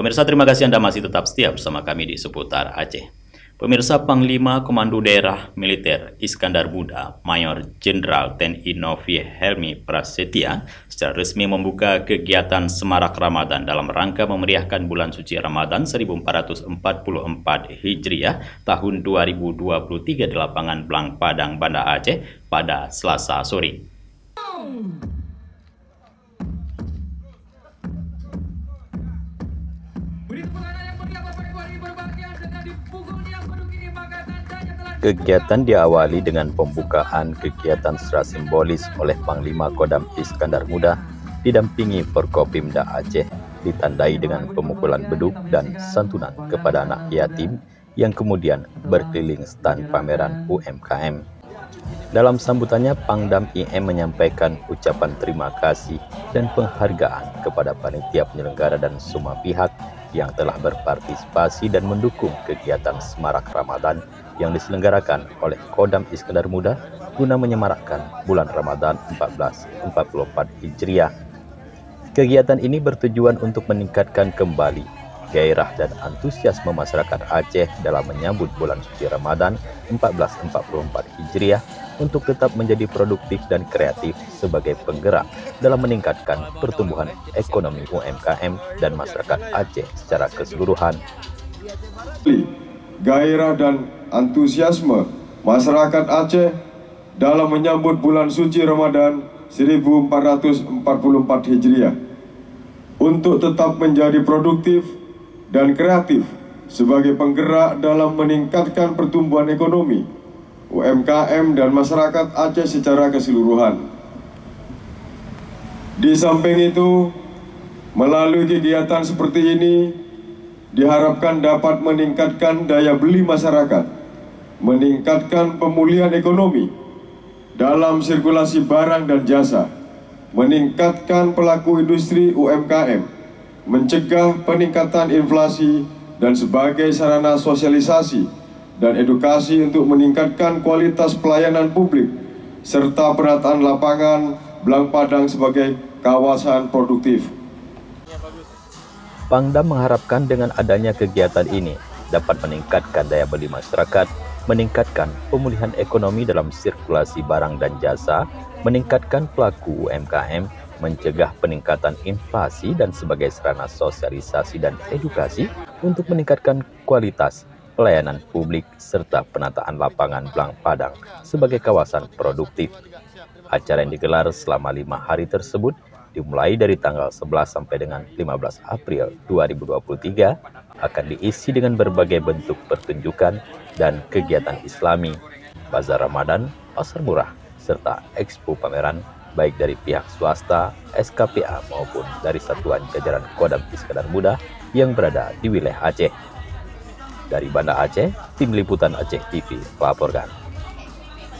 Pemirsa, terima kasih Anda masih tetap setia bersama kami di Seputar Aceh. Pemirsa, Panglima Komando Daerah Militer Iskandar Muda, Mayor Jenderal TNI Novi Helmi Prasetya, secara resmi membuka kegiatan Semarak Ramadan dalam rangka memeriahkan bulan suci Ramadan 1444 Hijriah tahun 2023 di lapangan Blang Padang, Banda Aceh pada Selasa sore. Kegiatan diawali dengan pembukaan kegiatan secara simbolis oleh Panglima Kodam Iskandar Muda didampingi Forkopimda Aceh, ditandai dengan pemukulan beduk dan santunan kepada anak yatim yang kemudian berkeliling stan pameran UMKM. Dalam sambutannya, Pangdam IM menyampaikan ucapan terima kasih dan penghargaan kepada panitia penyelenggara dan semua pihak yang telah berpartisipasi dan mendukung kegiatan Semarak Ramadan yang diselenggarakan oleh Kodam Iskandar Muda guna menyemarakkan bulan Ramadan 1444 Hijriah. Kegiatan ini bertujuan untuk meningkatkan kembali gairah dan antusiasme masyarakat Aceh dalam menyambut bulan suci Ramadan 1444 Hijriah untuk tetap menjadi produktif dan kreatif sebagai penggerak dalam meningkatkan pertumbuhan ekonomi UMKM dan masyarakat Aceh secara keseluruhan. Gairah dan antusiasme masyarakat Aceh dalam menyambut bulan suci Ramadan 1444 Hijriah untuk tetap menjadi produktif dan kreatif sebagai penggerak dalam meningkatkan pertumbuhan ekonomi UMKM dan masyarakat Aceh secara keseluruhan. Di samping itu, melalui kegiatan seperti ini diharapkan dapat meningkatkan daya beli masyarakat, meningkatkan pemulihan ekonomi dalam sirkulasi barang dan jasa, meningkatkan pelaku industri UMKM, mencegah peningkatan inflasi, dan sebagai sarana sosialisasi dan edukasi untuk meningkatkan kualitas pelayanan publik, serta penataan lapangan Blang Padang sebagai kawasan produktif. Pangdam mengharapkan dengan adanya kegiatan ini dapat meningkatkan daya beli masyarakat, meningkatkan pemulihan ekonomi dalam sirkulasi barang dan jasa, meningkatkan pelaku UMKM, mencegah peningkatan inflasi dan sebagai sarana sosialisasi dan edukasi untuk meningkatkan kualitas pelayanan publik serta penataan lapangan Blang Padang sebagai kawasan produktif. Acara yang digelar selama 5 hari tersebut dimulai dari tanggal 11 sampai dengan 15 April 2023 akan diisi dengan berbagai bentuk pertunjukan dan kegiatan Islami, bazar Ramadan, pasar murah, serta expo pameran baik dari pihak swasta, SKPA maupun dari satuan jajaran Kodam Iskandar Muda yang berada di wilayah Aceh. Dari Banda Aceh, Tim Liputan Aceh TV melaporkan.